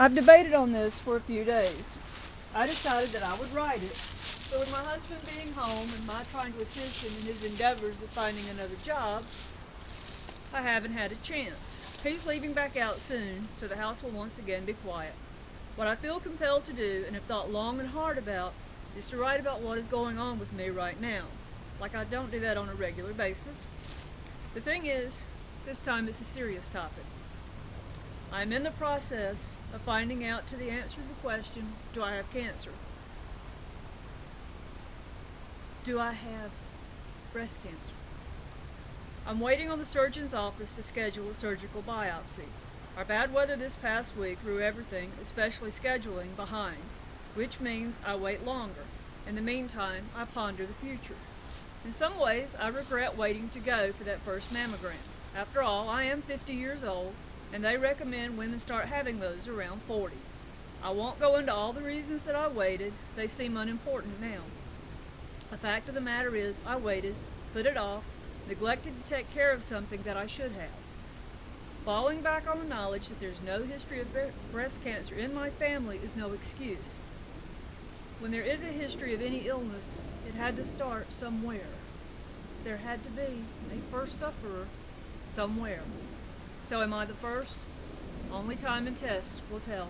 I've debated on this for a few days. I decided that I would write it, but with my husband being home and my trying to assist him in his endeavors of finding another job, I haven't had a chance. He's leaving back out soon, so the house will once again be quiet. What I feel compelled to do, and have thought long and hard about, is to write about what is going on with me right now. Like I don't do that on a regular basis. The thing is, this time it's a serious topic. I'm in the process of finding out to the answer to the question, do I have cancer? Do I have breast cancer? I'm waiting on the surgeon's office to schedule a surgical biopsy. Our bad weather this past week threw everything, especially scheduling, behind, which means I wait longer. In the meantime, I ponder the future. In some ways, I regret waiting to go for that first mammogram. After all, I am 50 years old, and they recommend women start having those around 40. I won't go into all the reasons that I waited. They seem unimportant now. The fact of the matter is, I waited, put it off, neglected to take care of something that I should have. Falling back on the knowledge that there's no history of breast cancer in my family is no excuse. When there is a history of any illness, it had to start somewhere. There had to be a first sufferer somewhere. So am I the first? Only time and tests will tell.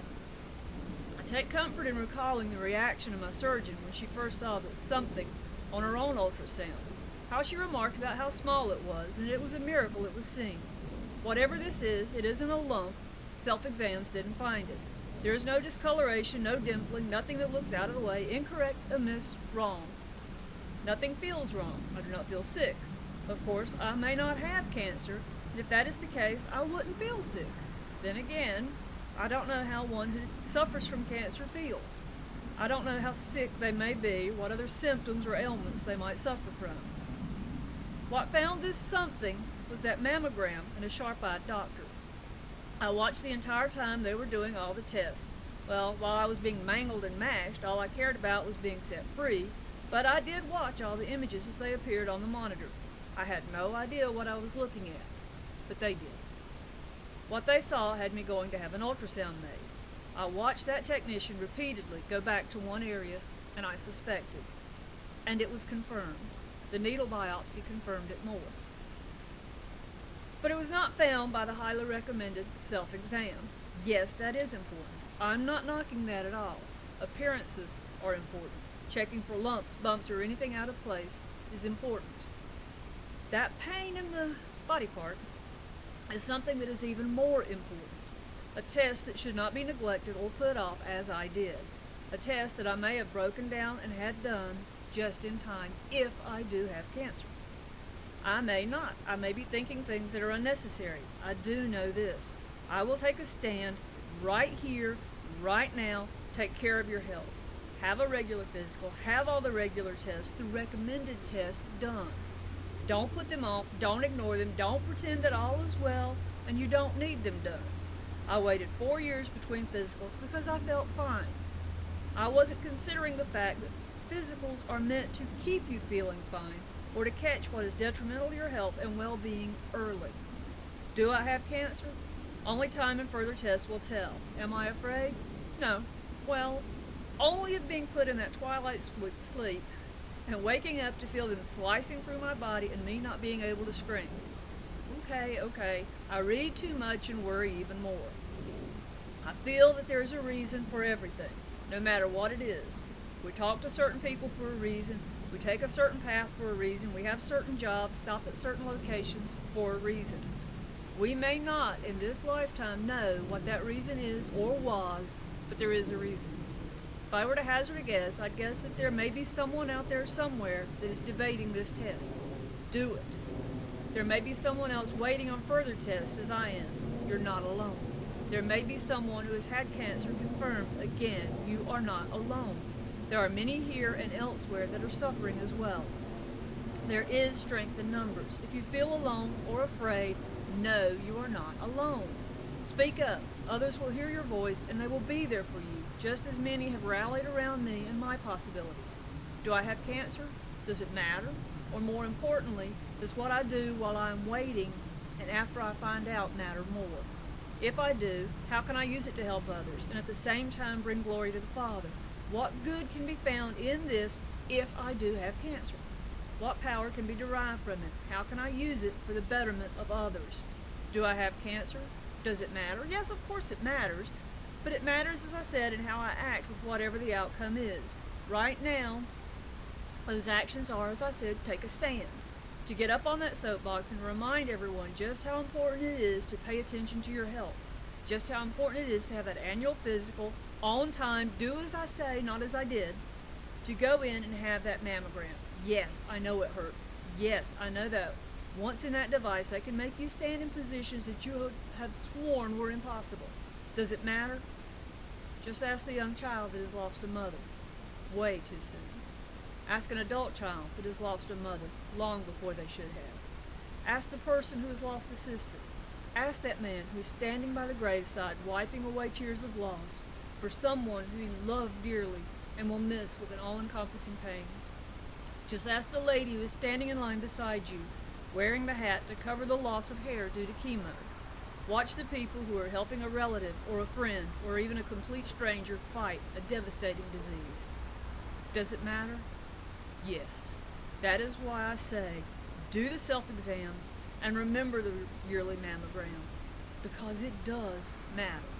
I take comfort in recalling the reaction of my surgeon when she first saw something on her own ultrasound. How she remarked about how small it was, and it was a miracle it was seen. Whatever this is, it isn't a lump. Self-exams didn't find it. There is no discoloration, no dimpling, nothing that looks out of the way, incorrect, amiss, wrong. Nothing feels wrong. I do not feel sick. Of course, I may not have cancer, and if that is the case, I wouldn't feel sick. Then again, I don't know how one who suffers from cancer feels. I don't know how sick they may be, what other symptoms or ailments they might suffer from. What found this something was that mammogram and a sharp-eyed doctor. I watched the entire time they were doing all the tests. Well, while I was being mangled and mashed, all I cared about was being set free, but I did watch all the images as they appeared on the monitor. I had no idea what I was looking at, but they did. What they saw had me going to have an ultrasound made. I watched that technician repeatedly go back to one area, and I suspected. And it was confirmed. The needle biopsy confirmed it more. But it was not found by the highly recommended self-exam. Yes, that is important. I'm not knocking that at all. Appearances are important. Checking for lumps, bumps, or anything out of place is important. That pain in the body part is something that is even more important. A test that should not be neglected or put off as I did. A test that I may have broken down and had done just in time if I do have cancer. I may not. I may be thinking things that are unnecessary. I do know this. I will take a stand right here, right now. Take care of your health. Have a regular physical. Have all the regular tests, the recommended tests done. Don't put them off. Don't ignore them. Don't pretend that all is well and you don't need them done. I waited 4 years between physicals because I felt fine. I wasn't considering the fact that physicals are meant to keep you feeling fine or to catch what is detrimental to your health and well-being early. Do I have cancer? Only time and further tests will tell. Am I afraid? No. Well, only of being put in that twilight sleep and waking up to feel them slicing through my body and me not being able to scream. Okay, I read too much and worry even more. I feel that there's a reason for everything, no matter what it is. We talk to certain people for a reason. We take a certain path for a reason. We have certain jobs, stop at certain locations for a reason. We may not, in this lifetime, know what that reason is or was, but there is a reason. If I were to hazard a guess, I'd guess that there may be someone out there somewhere that is debating this test. Do it. There may be someone else waiting on further tests as I am. You're not alone. There may be someone who has had cancer confirmed. Again, you are not alone. There are many here and elsewhere that are suffering as well. There is strength in numbers. If you feel alone or afraid, know you are not alone. Speak up. Others will hear your voice and they will be there for you, just as many have rallied around me and my possibilities. Do I have cancer? Does it matter? Or more importantly, does what I do while I am waiting and after I find out matter more? If I do, how can I use it to help others and at the same time bring glory to the Father? What good can be found in this if I do have cancer? What power can be derived from it? How can I use it for the betterment of others? Do I have cancer? Does it matter? Yes, of course it matters. But it matters, as I said, in how I act with whatever the outcome is. Right now, those actions are, as I said, take a stand. To get up on that soapbox and remind everyone just how important it is to pay attention to your health. Just how important it is to have that annual physical on time, do as I say, not as I did. To go in and have that mammogram. Yes, I know it hurts. Yes, I know that once in that device, they can make you stand in positions that you have sworn were impossible. Does it matter? Just ask the young child that has lost a mother way too soon. Ask an adult child that has lost a mother long before they should have. Ask the person who has lost a sister. Ask that man who is standing by the graveside wiping away tears of loss for someone who he loved dearly and will miss with an all-encompassing pain. Just ask the lady who is standing in line beside you, wearing the hat to cover the loss of hair due to chemo. Watch the people who are helping a relative or a friend or even a complete stranger fight a devastating disease. Does it matter? Yes. That is why I say, do the self-exams and remember the yearly mammogram, because it does matter.